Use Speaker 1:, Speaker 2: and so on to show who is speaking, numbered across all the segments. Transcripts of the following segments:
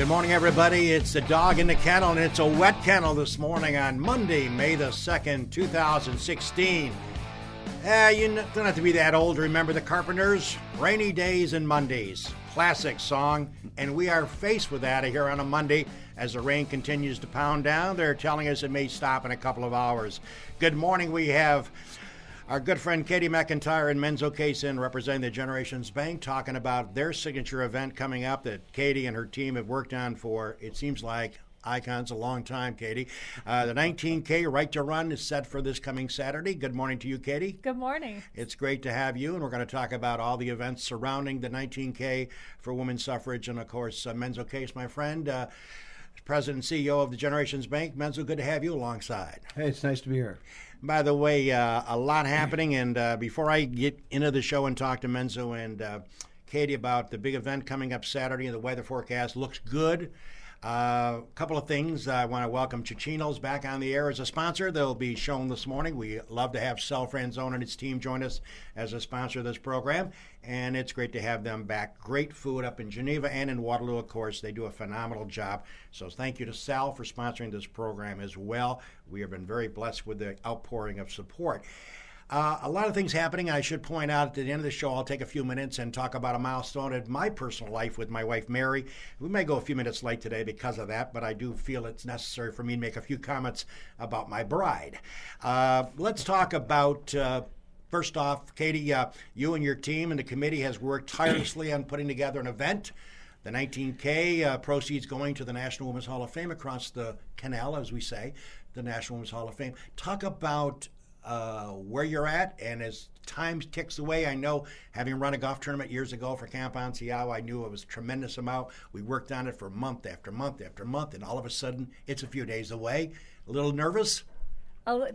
Speaker 1: Good morning, everybody. It's the dog in the kennel, and it's a wet kennel this morning on Monday, May the 2nd, 2016. You don't have to be that old to remember the Carpenters. Rainy Days and Mondays. Classic song, and we are faced with that here on a Monday as the rain continues to pound down. They're telling us it may stop in a couple of hours. Good morning. We have our good friend Katie MacIntyre and Menzo case in representing the Generations Bank, talking about their signature event coming up that Katie and her team have worked on for, it seems like, icons a long time, Katie. The 19K Right to Run is set for this coming Saturday. Good morning to you, Katie.
Speaker 2: Good morning.
Speaker 1: It's great to have you, and we're going to talk about all the events surrounding the 19K for women's suffrage, and of course, Menzo case, my friend, President and CEO of the Generations Bank. Menzo, good to have you alongside.
Speaker 3: Hey, it's nice to be here.
Speaker 1: By the way, a lot happening, and before I get into the show and talk to Menzo and Katie about the big event coming up Saturday, and the weather forecast looks good. A couple of things. I want to welcome Chichino's back on the air as a sponsor. They'll be shown this morning. We love to have Cell Friend Zone and its team join us as a sponsor of this program, and it's great to have them back. Great food up in Geneva and in Waterloo, of course. They do a phenomenal job. So thank you to Sal for sponsoring this program as well. We have been very blessed with the outpouring of support. A lot of things happening. I should point out at the end of the show, I'll take a few minutes and talk about a milestone in my personal life with my wife, Mary. We may go a few minutes late today because of that, but I do feel it's necessary for me to make a few comments about my bride. Let's talk about, first off, Katie, you and your team and the committee has worked tirelessly on putting together an event. The 19K proceeds going to the National Women's Hall of Fame across the canal, as we say, the National Women's Hall of Fame. Talk about where you're at, and as time ticks away, I know, having run a golf tournament years ago for Camp Anciao, I knew it was a tremendous amount. We worked on it for month after month after month, and all of a sudden, it's a few days away. A little nervous?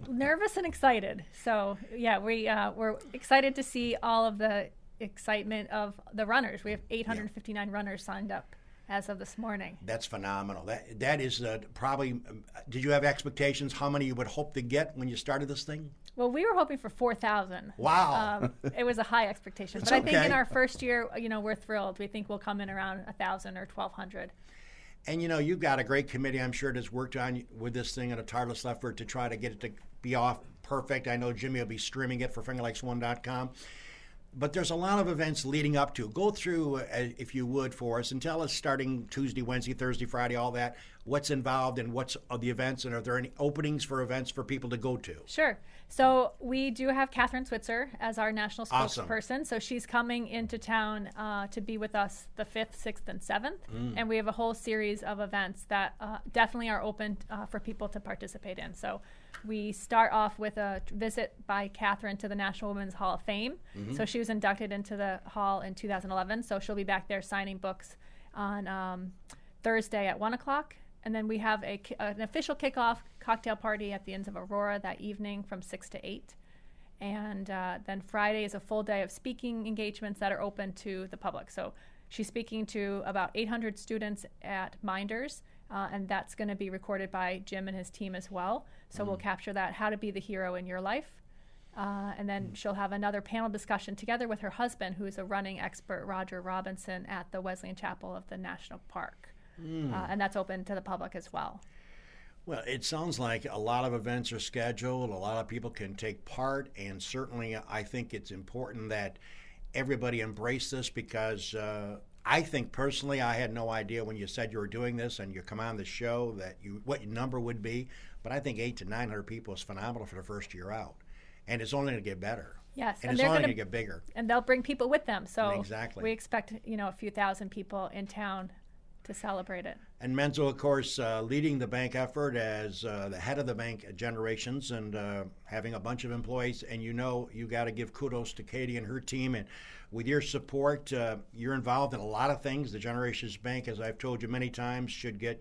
Speaker 2: Nervous and excited. So, yeah, we're excited to see all of the excitement of the runners. We have 859 runners signed up as of this morning.
Speaker 1: That's phenomenal. That is probably, did you have expectations how many you would hope to get when you started this thing?
Speaker 2: Well, we were hoping for 4,000.
Speaker 1: Wow.
Speaker 2: It was a high expectation. But I think in our first year, we're thrilled. We think we'll come in around 1,000 or 1,200.
Speaker 1: And, you've got a great committee, I'm sure, that's worked on with this thing in a tireless effort to try to get it to be off perfect. I know Jimmy will be streaming it for fingerlikes1.com. But there's a lot of events leading up to. Go through, if you would, for us, and tell us, starting Tuesday, Wednesday, Thursday, Friday, all that, what's involved and what's the events, and are there any openings for events for people to go to?
Speaker 2: Sure. So we do have Catherine Switzer as our national spokesperson.
Speaker 1: Awesome.
Speaker 2: So she's coming into town to be with us the 5th, 6th, and 7th. And we have a whole series of events that definitely are open for people to participate in. So we start off with a visit by Catherine to the National Women's Hall of Fame. So she was inducted into the hall in 2011. So she'll be back there signing books on Thursday at 1 o'clock. And then we have an official kickoff cocktail party at the Inns of Aurora that evening from 6 to 8. And then Friday is a full day of speaking engagements that are open to the public. So she's speaking to about 800 students at Minders, and that's going to be recorded by Jim and his team as well. So we'll capture that, how to be the hero in your life. And then she'll have another panel discussion together with her husband, who is a running expert, Roger Robinson, at the Wesleyan Chapel of the National Park. And that's open to the public as well.
Speaker 1: Well, it sounds like a lot of events are scheduled. A lot of people can take part, and certainly I think it's important that everybody embrace this, because I think personally I had no idea when you said you were doing this and you come on the show that what your number would be, but I think 800 to 900 people is phenomenal for the first year out, and it's only going to get better.
Speaker 2: Yes,
Speaker 1: and it's only going to get bigger.
Speaker 2: And they'll bring people with them. So
Speaker 1: exactly.
Speaker 2: We expect a few thousand people in town to celebrate it.
Speaker 1: And Menzo, of course, leading the bank effort as the head of the bank at Generations, and having a bunch of employees. And you got to give kudos to Katie and her team. And with your support, you're involved in a lot of things. The Generations Bank, as I've told you many times, should get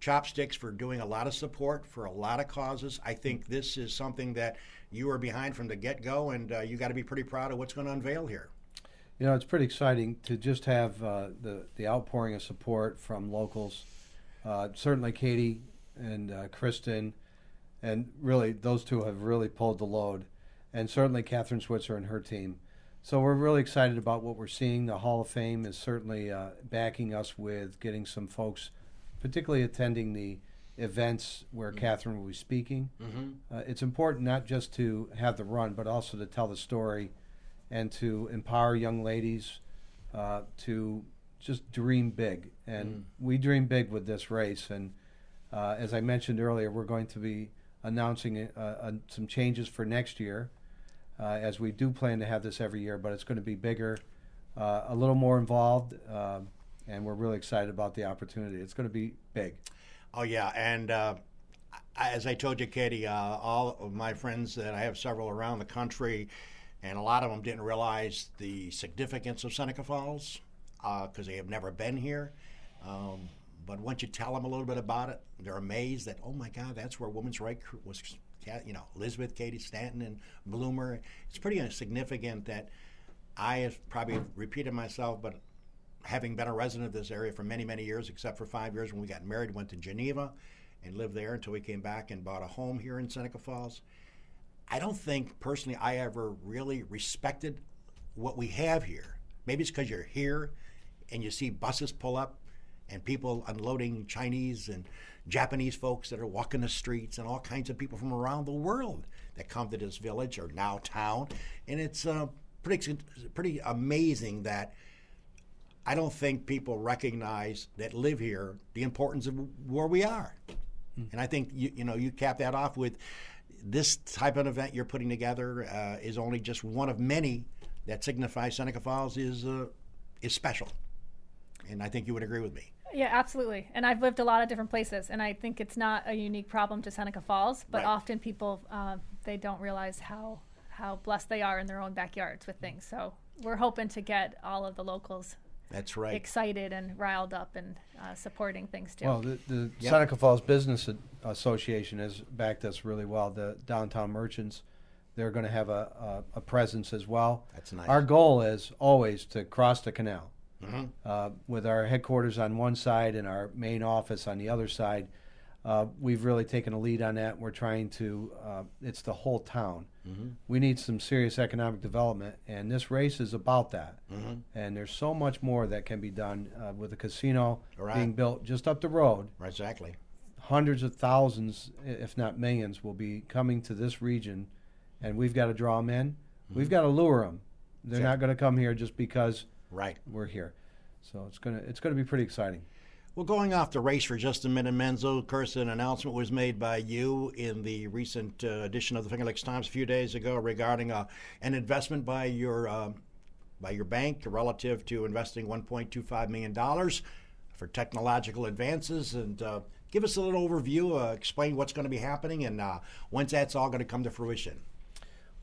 Speaker 1: chopsticks for doing a lot of support for a lot of causes. I think this is something that you are behind from the get-go, and you got to be pretty proud of what's going to unveil here.
Speaker 3: It's pretty exciting to just have the outpouring of support from locals. Certainly Katie and Kristen, and really those two have really pulled the load, and certainly Catherine Switzer and her team. So we're really excited about what we're seeing. The Hall of Fame is certainly backing us with getting some folks, particularly attending the events where Catherine will be speaking. It's important not just to have the run, but also to tell the story and to empower young ladies to just dream big. And we dream big with this race. And as I mentioned earlier, we're going to be announcing some changes for next year, as we do plan to have this every year, but it's going to be bigger, a little more involved, and we're really excited about the opportunity. It's going to be big.
Speaker 1: Oh, yeah, and as I told you, Katie, all of my friends, that I have several around the country, and a lot of them didn't realize the significance of Seneca Falls because they have never been here. But once you tell them a little bit about it, they're amazed that, oh my God, that's where women's rights was, Elizabeth Cady Stanton and Bloomer. It's pretty significant that I have probably repeated myself, but having been a resident of this area for many, many years, except for 5 years when we got married, went to Geneva and lived there until we came back and bought a home here in Seneca Falls. I don't think personally I ever really respected what we have here. Maybe it's because you're here and you see buses pull up and people unloading Chinese and Japanese folks that are walking the streets and all kinds of people from around the world that come to this village or now town. And it's pretty amazing that I don't think people recognize that live here the importance of where we are. And I think you cap that off with this type of event you're putting together is only just one of many that signify Seneca Falls is special. And I think you would agree with me.
Speaker 2: Yeah, absolutely. And I've lived a lot of different places, and I think it's not a unique problem to Seneca Falls, but often people, they don't realize how blessed they are in their own backyards with things. So we're hoping to get all of the locals excited and riled up and supporting things too.
Speaker 3: Well, the Seneca Falls Business Association has backed us really well. The downtown merchants, they're going to have a presence as well.
Speaker 1: That's nice.
Speaker 3: Our goal is always to cross the canal. With our headquarters on one side and our main office on the other side, we've really taken a lead on that. We're trying to, it's the whole town. We need some serious economic development, and this race is about that. And there's so much more that can be done with the casino being built just up the road.
Speaker 1: Exactly.
Speaker 3: Hundreds of thousands, if not millions, will be coming to this region, and we've got to draw them in. We've got to lure them. They're not going to come here just because we're here. So it's gonna be pretty exciting.
Speaker 1: Well, going off the race for just a minute, Menzo, of course, an announcement was made by you in the recent edition of the Finger Lakes Times a few days ago regarding an investment by your bank relative to investing $1.25 million for technological advances. And give us a little overview, explain what's going to be happening and when's that's all going to come to fruition.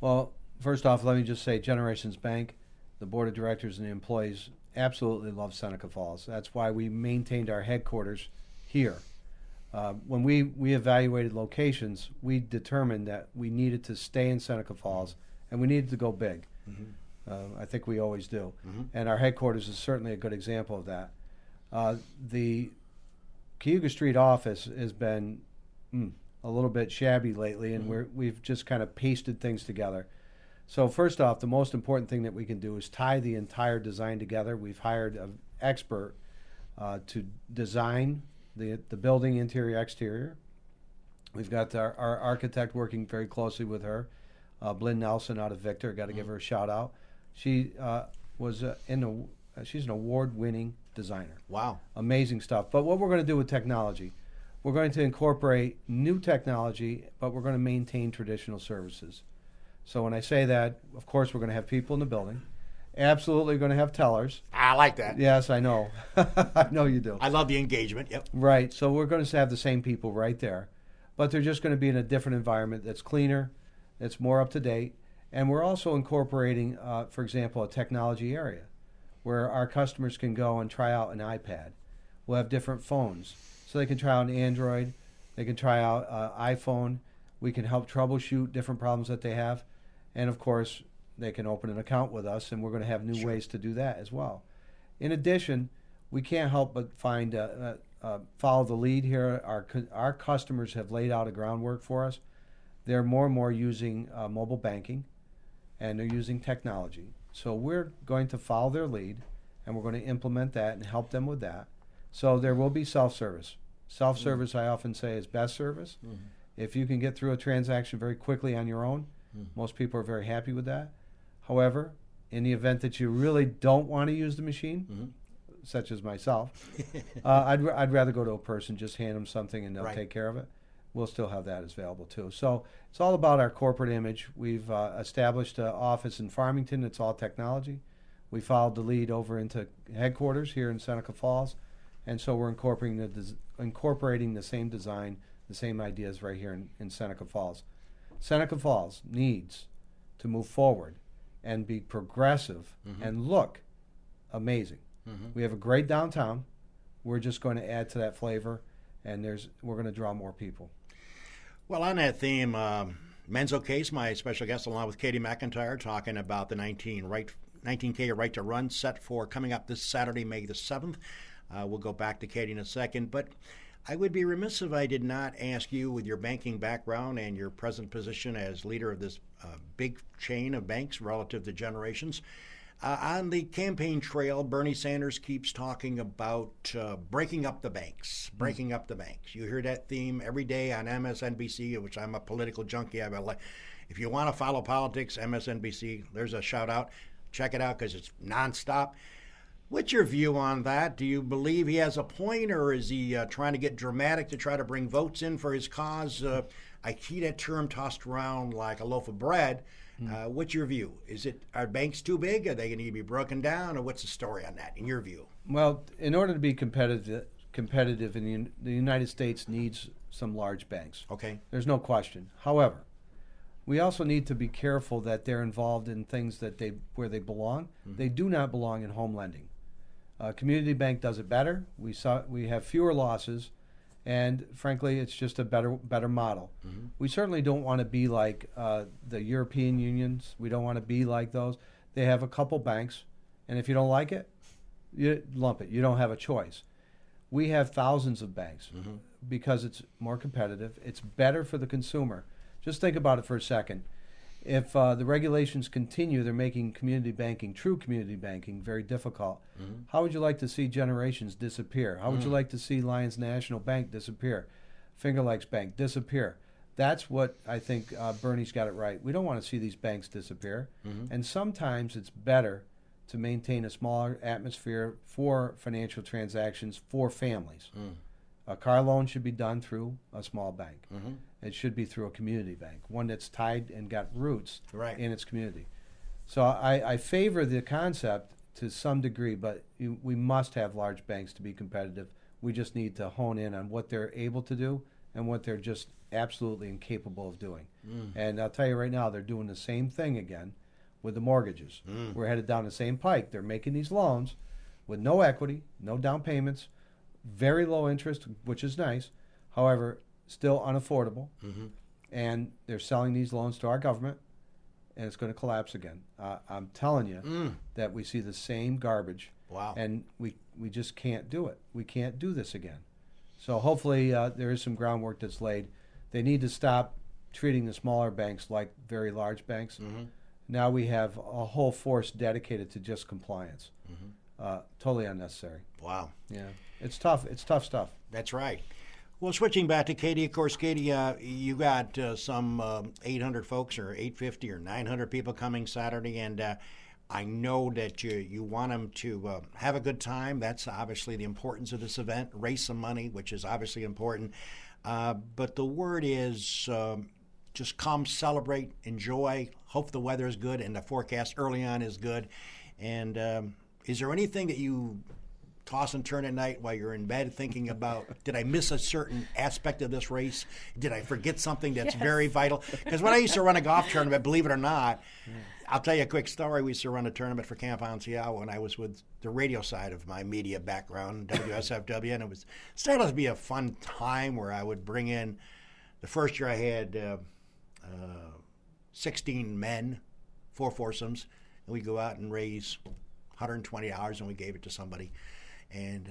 Speaker 3: Well, first off, let me just say Generations Bank, the board of directors and the employees absolutely love Seneca Falls. That's why we maintained our headquarters here. When we evaluated locations, we determined that we needed to stay in Seneca Falls and we needed to go big. I think we always do. And our headquarters is certainly a good example of that. The Cayuga Street office has been a little bit shabby lately, and we've just kind of pasted things together. So first off, the most important thing that we can do is tie the entire design together. We've hired an expert to design the building interior, exterior. We've got our architect working very closely with her, Blynn Nelson out of Victor. Got to give her a shout out. She she's an award-winning designer.
Speaker 1: Wow.
Speaker 3: Amazing stuff. But what we're going to do with technology, we're going to incorporate new technology, but we're going to maintain traditional services. So when I say that, of course, we're going to have people in the building. Absolutely going to have tellers.
Speaker 1: I like that.
Speaker 3: Yes, I know. I know you do.
Speaker 1: I love the engagement. Yep.
Speaker 3: Right. So we're going to have the same people right there. But they're just going to be in a different environment that's cleaner, that's more up to date. And we're also incorporating, for example, a technology area where our customers can go and try out an iPad. We'll have different phones. So they can try out an Android. They can try out iPhone. We can help troubleshoot different problems that they have. And, of course, they can open an account with us, and we're going to have new ways to do that as well. In addition, we can't help but follow the lead here. Our customers have laid out a groundwork for us. They're more and more using mobile banking, and they're using technology. So we're going to follow their lead, and we're going to implement that and help them with that. So there will be self-service. Self-service, I often say, is best service. If you can get through a transaction very quickly on your own, most people are very happy with that. However, in the event that you really don't want to use the machine, such as myself, I'd rather go to a person, just hand them something, and they'll take care of it. We'll still have that as available too. So it's all about our corporate image. We've established an office in Farmington. It's all technology. We followed the lead over into headquarters here in Seneca Falls, and so we're incorporating the same design, the same ideas right here in Seneca Falls. Seneca Falls needs to move forward and be progressive and look amazing. We have a great downtown. We're just going to add to that flavor, and we're going to draw more people.
Speaker 1: Well, on that theme, Menzo Case, my special guest, along with Katie MacIntyre, talking about the 19K Right to Run set for coming up this Saturday, May the 7th. We'll go back to Katie in a second, but I would be remiss if I did not ask you, with your banking background and your present position as leader of this big chain of banks relative to generations, on the campaign trail, Bernie Sanders keeps talking about breaking up the banks, breaking up the banks. You hear that theme every day on MSNBC, which I'm a political junkie. If you want to follow politics, MSNBC, there's a shout out. Check it out because it's nonstop. What's your view on that? Do you believe he has a point, or is he trying to get dramatic to try to bring votes in for his cause? I see that term tossed around like a loaf of bread. What's your view? Are banks too big? Are they going to be broken down, or what's the story on that, in your view?
Speaker 3: Well, in order to be competitive in the United States needs some large banks.
Speaker 1: Okay.
Speaker 3: There's no question. However, we also need to be careful that they're involved in things where they belong. They do not belong in home lending. Community Bank does it better. We have fewer losses, and frankly, it's just a better model. We certainly don't want to be like the European unions. We don't want to be like those. They have a couple banks, and if you don't like it, you lump it. You don't have a choice. We have thousands of banks because it's more competitive. It's better for the consumer. Just think about it for a second. If the regulations continue, they're making community banking, true community banking, very difficult. How would you like to see Generations disappear? How would you like to see Lions National Bank disappear? Finger Lakes Bank disappear? That's what I think Bernie's got it right. We don't want to see these banks disappear. And sometimes it's better to maintain a smaller atmosphere for financial transactions for families. A car loan should be done through a small bank. It should be through a community bank, one that's tied and got roots in its community. So I favor the concept to some degree, but we must have large banks to be competitive. We just need to hone in on what they're able to do and what they're just absolutely incapable of doing. And I'll tell you right now, they're doing the same thing again with the mortgages. We're headed down the same pike. They're making these loans with no equity, no down payments, very low interest, which is nice. However, still unaffordable. And they're selling these loans to our government, and it's going to collapse again. I'm telling you that we see the same garbage.
Speaker 1: Wow.
Speaker 3: And we just can't do it. We can't do this again. So hopefully there is some groundwork that's laid. They need to stop treating the smaller banks like very large banks. Now we have a whole force dedicated to just compliance. Totally unnecessary.
Speaker 1: Wow.
Speaker 3: Yeah. It's tough. It's tough stuff.
Speaker 1: That's right. Well, switching back to Katie, of course, Katie, you got some 800 folks or 850 or 900 people coming Saturday, and I know that you want them to have a good time. That's obviously the importance of this event. Raise some money, which is obviously important. But the word is just come, celebrate, enjoy, hope the weather is good and the forecast early on is good. And is there anything that you toss and turn at night while you're in bed thinking about, did I miss a certain aspect of this race? Did I forget something that's very vital? Because when I used to run a golf tournament, believe it or not, I'll tell you a quick story. We used to run a tournament for Camp Ancial when I was with the radio side of my media background, WSFW, and it started to be a fun time where I would bring in, the first year I had 16 men, 4 foursomes, and we'd go out and raise $120 and we gave it to somebody. And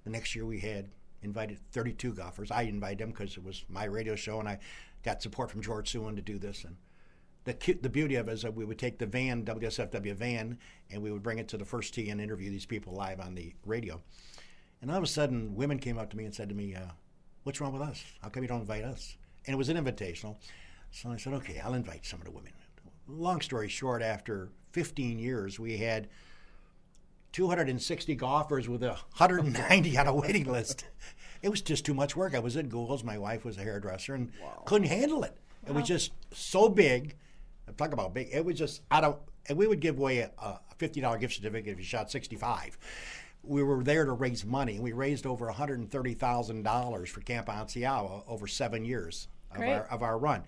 Speaker 1: the next year we had invited 32 golfers. I invited them because it was my radio show, and I got support from George Suin to do this. And the beauty of it is that we would take the van, WSFW van, and we would bring it to the first tee and interview these people live on the radio. And all of a sudden, women came up to me and said to me, what's wrong with us? How come you don't invite us? And it was an invitational. So I said, okay, I'll invite some of the women. Long story short, after 15 years, we had 260 golfers with 190 on a waiting list. It was just too much work. I was at Gould's. My wife was a hairdresser and couldn't handle it. It was just so big. Talk about big. It was just and we would give away a $50 gift certificate if you shot 65. We were there to raise money. We raised over $130,000 for Camp Anciao over 7 years of our run.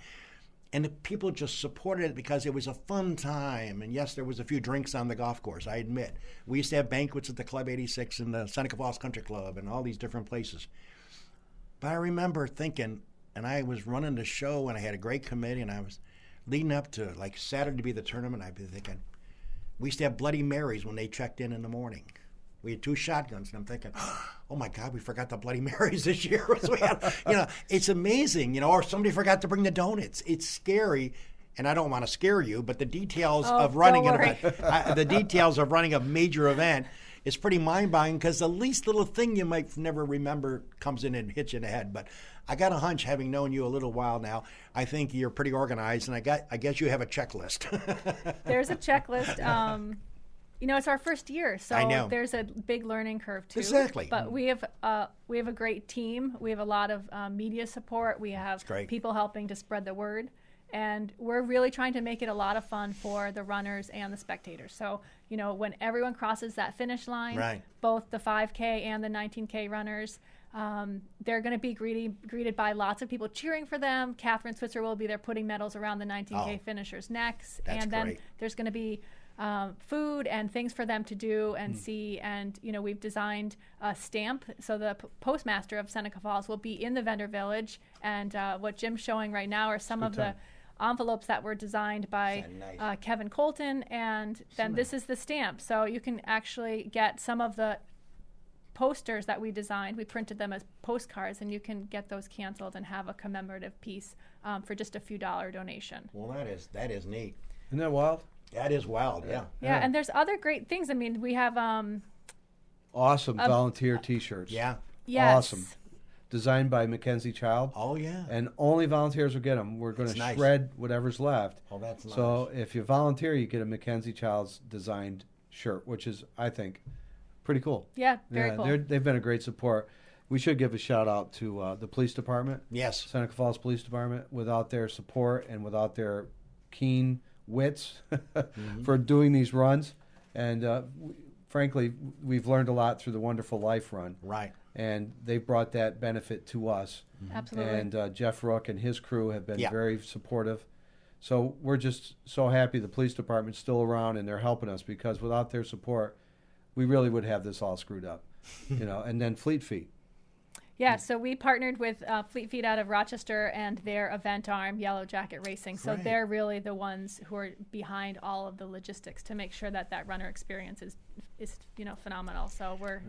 Speaker 1: And the people just supported it because it was a fun time. And yes, there was a few drinks on the golf course, I admit. We used to have banquets at the Club 86 and the Seneca Falls Country Club and all these different places. But I remember thinking, and I was running the show and I had a great committee and I was leading up to like Saturday to be the tournament. I'd be thinking, we used to have Bloody Marys when they checked in the morning. We had 2 shotguns, and I'm thinking, oh my God, we forgot the Bloody Marys this year. So we had, it's amazing, or somebody forgot to bring the donuts. It's scary, and I don't want to scare you, but the details of running an event, the details of running a major event is pretty mind-boggling because the least little thing you might never remember comes in and hits you in the head. But I got a hunch, having known you a little while now, I think you're pretty organized, and I guess you have a checklist.
Speaker 2: There's a checklist. It's our first year, so there's a big learning curve too.
Speaker 1: Exactly.
Speaker 2: But we have a great team. We have a lot of media support. We have people helping to spread the word, and we're really trying to make it a lot of fun for the runners and the spectators. So when everyone crosses that finish line, both the 5K and the 19K runners, they're going to be greeted by lots of people cheering for them. Catherine Switzer will be there putting medals around the 19K finishers' necks, and then there's going to be food and things for them to do and see. And, we've designed a stamp. So the postmaster of Seneca Falls will be in the vendor village. And what Jim's showing right now are some of the envelopes that were designed by Kevin Colton. And then this is the stamp. So you can actually get some of the posters that we designed. We printed them as postcards, and you can get those canceled and have a commemorative piece for just a few dollar donation.
Speaker 1: Well, that is neat.
Speaker 3: Isn't that wild?
Speaker 1: That is wild, yeah.
Speaker 2: Yeah, and there's other great things. I mean, we have
Speaker 3: awesome volunteer T-shirts.
Speaker 1: Yeah.
Speaker 2: Yes.
Speaker 3: Awesome. Designed by Mackenzie Child.
Speaker 1: Oh, yeah.
Speaker 3: And only volunteers will get them. We're going to shred whatever's left.
Speaker 1: Oh, that's nice.
Speaker 3: So if you volunteer, you get a Mackenzie Child's designed shirt, which is, I think, pretty cool.
Speaker 2: Yeah, very cool.
Speaker 3: They've been a great support. We should give a shout out to the police department.
Speaker 1: Yes.
Speaker 3: Seneca Falls Police Department. Without their support and without their keen wits for doing these runs, and frankly, we've learned a lot through the Wonderful Life run.
Speaker 1: Right.
Speaker 3: And they've brought that benefit to us.
Speaker 2: Absolutely.
Speaker 3: And Jeff Rook and his crew have been very supportive. So we're just so happy the police department's still around and they're helping us, because without their support, we really would have this all screwed up. And then Fleet Feet.
Speaker 2: Yeah, so we partnered with Fleet Feet out of Rochester and their event arm, Yellow Jacket Racing. So they're really the ones who are behind all of the logistics to make sure that runner experience is phenomenal. So we're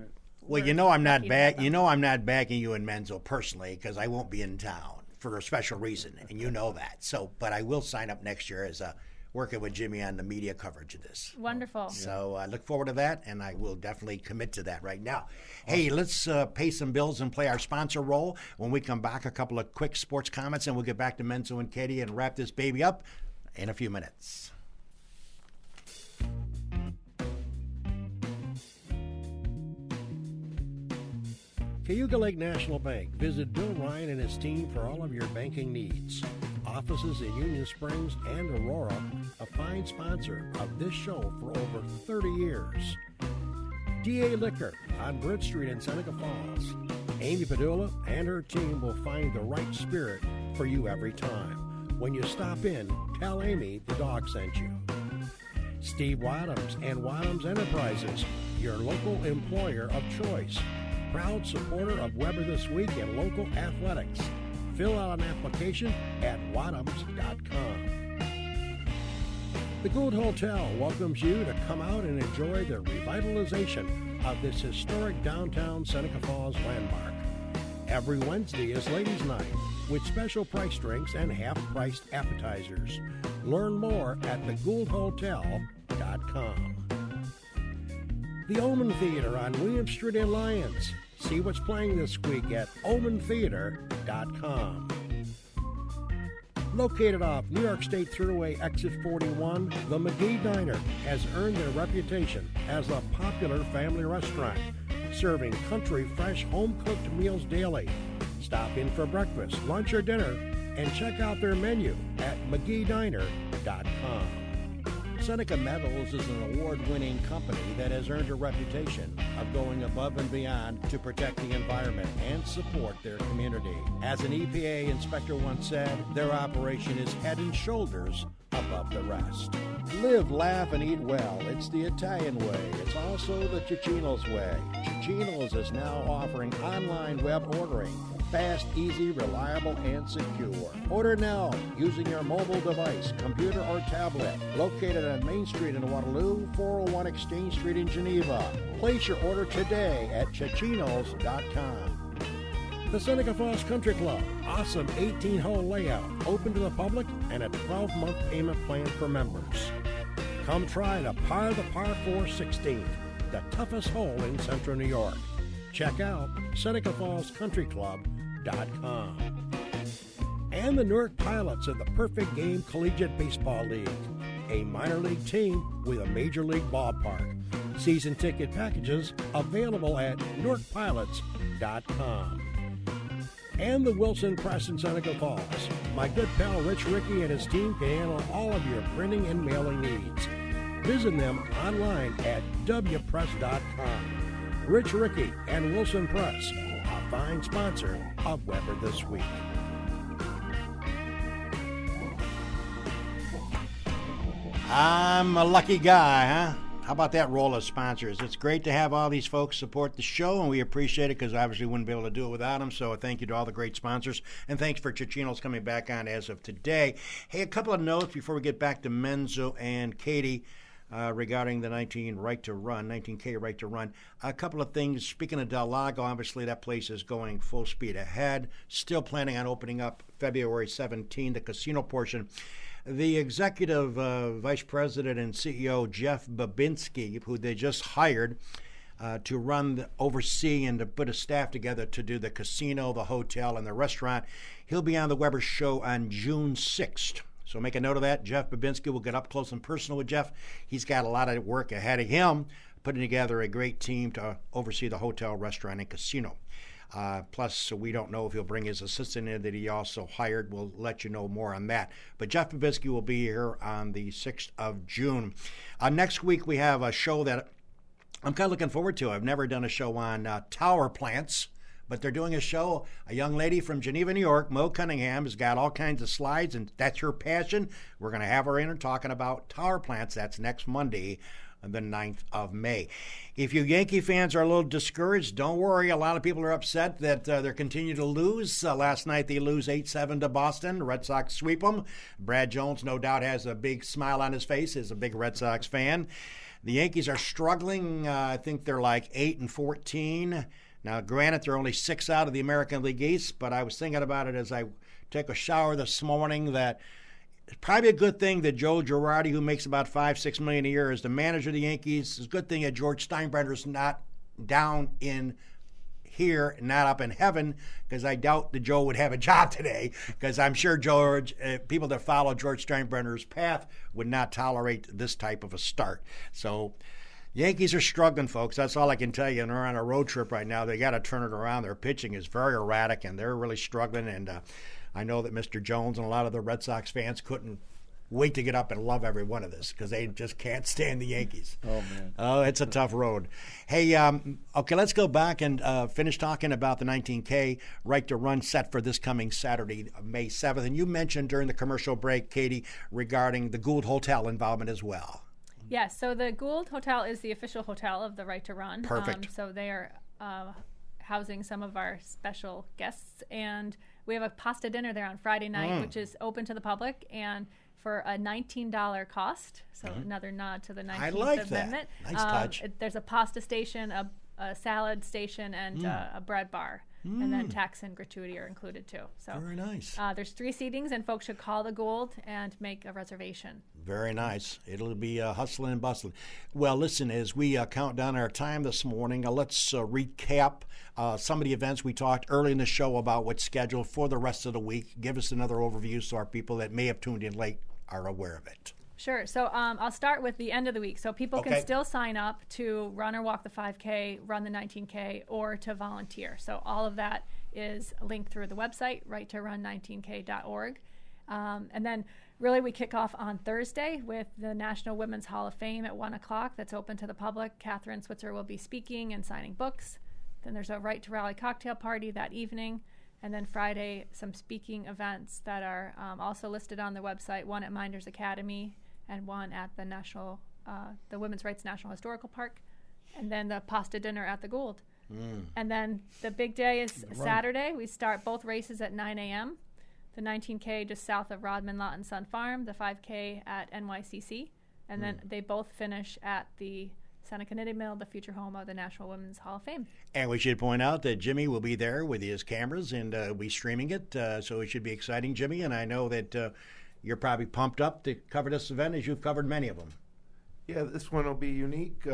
Speaker 1: I'm not I'm not backing you and Menzo personally, because I won't be in town for a special reason, and you know that. So, but I will sign up next year as working with Jimmy on the media coverage of this.
Speaker 2: Wonderful.
Speaker 1: So I look forward to that, and I will definitely commit to that right now. Hey, let's pay some bills and play our sponsor role. When we come back, a couple of quick sports comments, and we'll get back to Menzo and Katie and wrap this baby up in a few minutes. Cayuga Lake National Bank. Visit Bill Ryan and his team for all of your banking needs. Offices in Union Springs and Aurora, a fine sponsor of this show for over 30 years. DA Liquor on Bridge Street in Seneca Falls. Amy Padula and her team will find the right spirit for you every time. When you stop in, tell Amy the dog sent you. Steve Wadhams and Wadhams Enterprises, your local employer of choice. Proud supporter of Weber This Week and local athletics. Fill out an application at wadhams.com. The Gould Hotel welcomes you to come out and enjoy the revitalization of this historic downtown Seneca Falls landmark. Every Wednesday is Ladies' Night with special price drinks and half-priced appetizers.
Speaker 4: Learn more at thegouldhotel.com. The Omen Theater on William Street in Lyons. See what's playing this week at omentheater.com. Located off New York State Thruway Exit 41, the McGee Diner has earned their reputation as a popular family restaurant, serving country fresh home-cooked meals daily. Stop in for breakfast, lunch, or dinner, and check out their menu at mcgeediner.com. Seneca Metals is an award-winning company that has earned a reputation of going above and beyond to protect the environment and support their community. As an EPA inspector once said, their operation is head and shoulders above the rest. Live, laugh, and eat well. It's the Italian way. It's also the Cicino's way. Cicino's is now offering online web ordering. Fast, easy, reliable, and secure. Order now using your mobile device, computer, or tablet. Located on Main Street in Waterloo, 401 Exchange Street in Geneva. Place your order today at Cicinos.com. The Seneca Falls Country Club. Awesome 18-hole layout, open to the public, and a 12-month payment plan for members. Come try the Par 4 16th, the toughest hole in Central New York. Check out SenecaFallsCountryClub.com. And the Newark Pilots of the Perfect Game Collegiate Baseball League, a minor league team with a major league ballpark. Season ticket packages available at NewarkPilots.com. And the Wilson Press in Seneca Falls. My good pal Rich Rickey and his team can handle all of your printing and mailing needs. Visit them online at wpress.com. Rich Rickey and Wilson Press, a fine sponsor of Weber This Week.
Speaker 1: I'm a lucky guy, huh? How about that roll of sponsors? It's great to have all these folks support the show, and we appreciate it because obviously we wouldn't be able to do it without them. So thank you to all the great sponsors, and thanks for Cicino's coming back on as of today. Hey, a couple of notes before we get back to Menzo and Katie regarding the 19K Right to Run. A couple of things. Speaking of Del Lago, obviously that place is going full speed ahead. Still planning on opening up February 17, the casino portion. The executive vice president and CEO, Jeff Babinski, who they just hired to oversee and to put a staff together to do the casino, the hotel, and the restaurant, he'll be on the Weber Show on June 6th. So make a note of that. Jeff Babinski will get up close and personal with Jeff. He's got a lot of work ahead of him, putting together a great team to oversee the hotel, restaurant, and casino. Plus, so we don't know if he'll bring his assistant in that he also hired. We'll let you know more on that. But Jeff Babinski will be here on the 6th of June. Next week, we have a show that I'm kind of looking forward to. I've never done a show on tower plants, but they're doing a show. A young lady from Geneva, New York, Mo Cunningham, has got all kinds of slides, and that's her passion. We're going to have her in and talking about tower plants. That's next Monday, the 9th of May. If you Yankee fans are a little discouraged, don't worry. A lot of people are upset that they're continuing to lose. Last night they lose 8-7 to Boston. The Red Sox sweep them. Brad Jones no doubt has a big smile on his face. He's a big Red Sox fan. The Yankees are struggling. I think they're like 8-14. Now, granted, they're only 6 out of the American League East, but I was thinking about it as I took a shower this morning that it's probably a good thing that Joe Girardi, who makes about $5-6 million a year, is the manager of the Yankees. It's a good thing that George Steinbrenner's not down in here, not up in heaven, because I doubt that Joe would have a job today, because I'm sure George, people that follow George Steinbrenner's path would not tolerate this type of a start. So Yankees are struggling, folks. That's all I can tell you. And they're on a road trip right now. They got to turn it around. Their pitching is very erratic, and they're really struggling. And I know that Mr. Jones and a lot of the Red Sox fans couldn't wait to get up and love every one of this because they just can't stand the Yankees.
Speaker 3: Oh, man.
Speaker 1: Oh, it's a tough road. Hey, okay, let's go back and finish talking about the 19K Right to Run set for this coming Saturday, May 7th. And you mentioned during the commercial break, Katie, regarding the Gould Hotel involvement as well.
Speaker 2: Yes, so the Gould Hotel is the official hotel of the Right to Run.
Speaker 1: Perfect.
Speaker 2: So they are housing some of our special guests, and we have a pasta dinner there on Friday night, which is open to the public, and for a $19 cost. So another nod to the 19th
Speaker 1: I like
Speaker 2: Amendment.
Speaker 1: That. Nice touch.
Speaker 2: There's a pasta station, a salad station, and a bread bar. and then tax and gratuity are included too. So
Speaker 1: Very nice.
Speaker 2: there's 3 seatings, and folks should call the Gould and make a reservation.
Speaker 1: Very nice. It'll be hustling and bustling. Well, listen, as we count down our time this morning, let's recap some of the events we talked early in the show about what's scheduled for the rest of the week. Give us another overview so our people that may have tuned in late are aware of it.
Speaker 2: Sure. So I'll start with the end of the week. So people can still sign up to run or walk the 5K, run the 19K, or to volunteer. So all of that is linked through the website, rightorun19k.org. And then really we kick off on Thursday with the National Women's Hall of Fame at 1 o'clock. That's open to the public. Catherine Switzer will be speaking and signing books. Then there's a Right to Rally cocktail party that evening. And then Friday, some speaking events that are also listed on the website, one at Minders Academy and one at the Women's Rights National Historical Park, and then the pasta dinner at the Gould. And then the big day is Saturday. We start both races at 9 a.m. The 19K just south of Rodman Lot and Sun Farm, the 5K at NYCC, and then they both finish at the Seneca Knitting Mill, the future home of the National Women's Hall of Fame.
Speaker 1: And we should point out that Jimmy will be there with his cameras and be streaming it, so it should be exciting, Jimmy. And I know that you're probably pumped up to cover this event as you've covered many of them.
Speaker 5: Yeah, this one will be unique.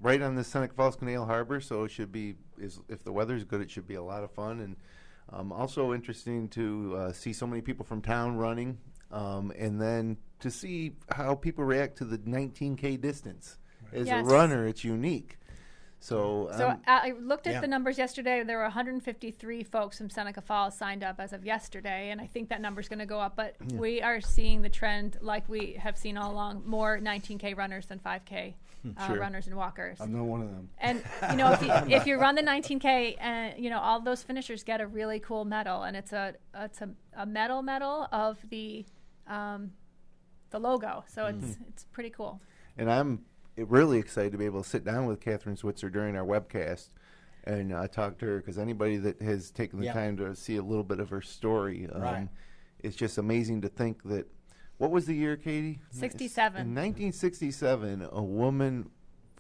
Speaker 5: Right on the Seneca Falls Canal Harbor, so it should be, if the weather's good, it should be a lot of fun. And also interesting to see so many people from town running, and then to see how people react to the 19K distance. As a runner, it's unique. So
Speaker 2: I looked at the numbers yesterday. There were 153 folks from Seneca Falls signed up as of yesterday, and I think that number's going to go up. But we are seeing the trend, like we have seen all along, more 19K runners than 5K runners and walkers.
Speaker 3: I'm not one of them.
Speaker 2: And if you run the 19K, and all those finishers get a really cool medal, and it's a medal of the logo. So it's pretty cool.
Speaker 5: And I'm really excited to be able to sit down with Catherine Switzer during our webcast and talk to her, because anybody that has taken the time to see a little bit of her story, it's just amazing to think that, what was the year, Katie?
Speaker 2: 67.
Speaker 5: In 1967, a woman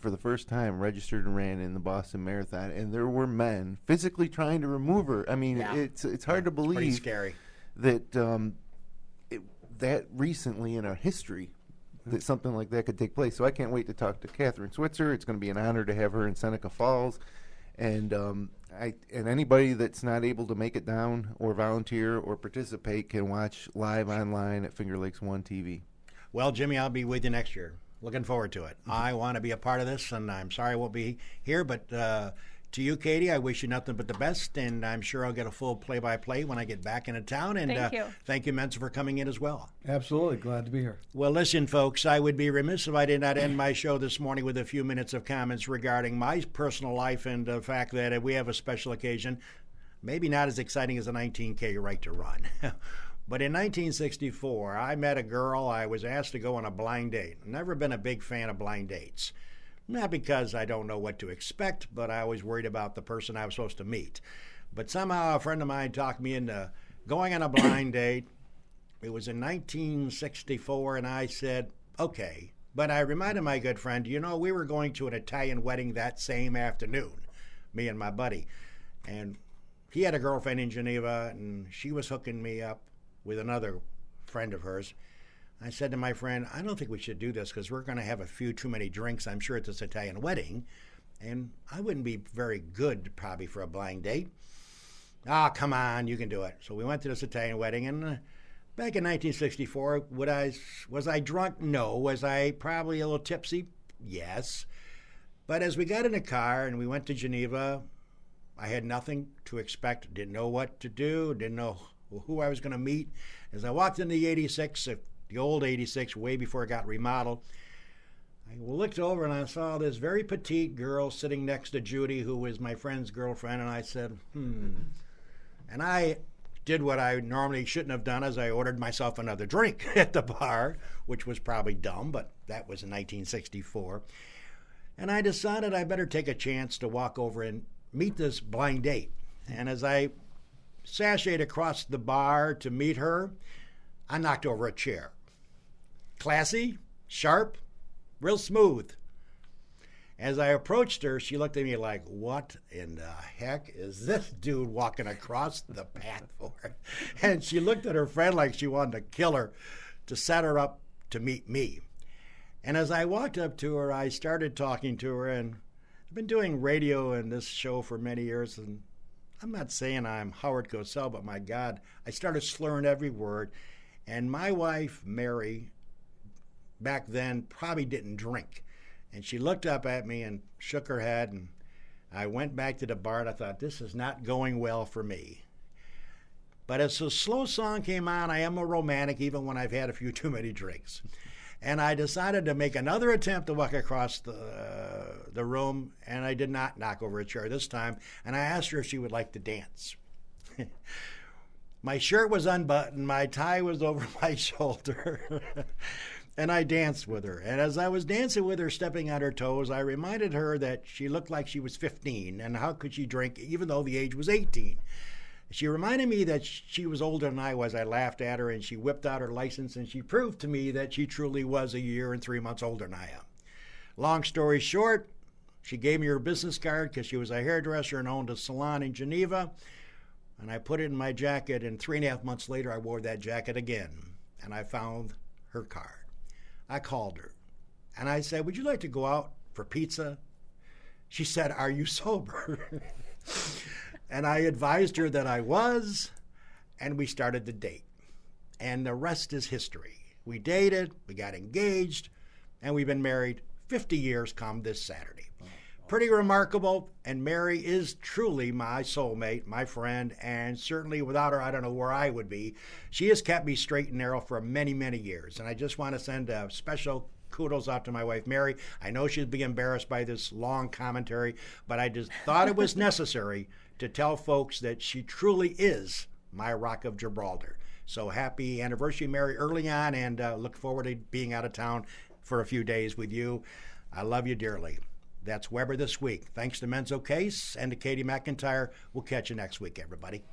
Speaker 5: for the first time registered and ran in the Boston Marathon, and there were men physically trying to remove her. I mean, it's hard to believe.
Speaker 1: Pretty scary.
Speaker 5: That that recently in our history that something like that could take place. So I can't wait to talk to Catherine Switzer. It's going to be an honor to have her in Seneca Falls. And and anybody that's not able to make it down or volunteer or participate can watch live online at Finger Lakes One TV.
Speaker 1: Well, Jimmy, I'll be with you next year. Looking forward to it. I want to be a part of this, and I'm sorry I won't be here, but to you, Katie, I wish you nothing but the best, and I'm sure I'll get a full play-by-play when I get back into town. And thank you, Menzo, for coming in as well.
Speaker 3: Absolutely. Glad to be here.
Speaker 1: Well, listen, folks, I would be remiss if I did not end my show this morning with a few minutes of comments regarding my personal life and the fact that we have a special occasion, maybe not as exciting as a 19K Right to Run. But in 1964, I met a girl. I was asked to go on a blind date. Never been a big fan of blind dates. Not because I don't know what to expect, but I was worried about the person I was supposed to meet. But somehow a friend of mine talked me into going on a blind date. It was in 1964, and I said, okay. But I reminded my good friend, we were going to an Italian wedding that same afternoon, me and my buddy. And he had a girlfriend in Geneva, and she was hooking me up with another friend of hers. I said to my friend, I don't think we should do this because we're going to have a few too many drinks, I'm sure, at this Italian wedding, and I wouldn't be very good probably for a blind date. Come on, you can do it. So we went to this Italian wedding, and back in 1964, was I drunk? No. Was I probably a little tipsy? Yes. But as we got in the car and we went to Geneva, I had nothing to expect, didn't know what to do, didn't know who I was going to meet. As I walked in the 86, the old 86, way before it got remodeled, I looked over and I saw this very petite girl sitting next to Judy, who was my friend's girlfriend, and I said, And I did what I normally shouldn't have done, as I ordered myself another drink at the bar, which was probably dumb, but that was in 1964. And I decided I better take a chance to walk over and meet this blind date. And as I sashayed across the bar to meet her, I knocked over a chair. Classy, sharp, real smooth. As I approached her, she looked at me like, what in the heck is this dude walking across the path for? And she looked at her friend like she wanted to kill her to set her up to meet me. And as I walked up to her, I started talking to her, and I've been doing radio and this show for many years, and I'm not saying I'm Howard Cosell, but my God, I started slurring every word. And my wife, Mary, back then probably didn't drink. And she looked up at me and shook her head, and I went back to the bar, and I thought, this is not going well for me. But as the slow song came on, I am a romantic even when I've had a few too many drinks. And I decided to make another attempt to walk across the room, and I did not knock over a chair this time, and I asked her if she would like to dance. My shirt was unbuttoned, my tie was over my shoulder, and I danced with her. And as I was dancing with her, stepping on her toes, I reminded her that she looked like she was 15, and how could she drink even though the age was 18? She reminded me that she was older than I was. I laughed at her, and she whipped out her license, and she proved to me that she truly was a year and 3 months older than I am. Long story short, she gave me her business card because she was a hairdresser and owned a salon in Geneva, and I put it in my jacket, and 3.5 months later, I wore that jacket again, and I found her card. I called her, and I said, would you like to go out for pizza? She said, are you sober? And I advised her that I was, and we started the date. And the rest is history. We dated, we got engaged, and we've been married 50 years come this Saturday. Pretty remarkable, and Mary is truly my soulmate, my friend, and certainly without her, I don't know where I would be. She has kept me straight and narrow for many, many years, and I just want to send a special kudos out to my wife, Mary. I know she'd be embarrassed by this long commentary, but I just thought it was necessary to tell folks that she truly is my Rock of Gibraltar. So happy anniversary, Mary, early on, and look forward to being out of town for a few days with you. I love you dearly. That's Weber This Week. Thanks to Menzo Case and to Katie MacIntyre. We'll catch you next week, everybody.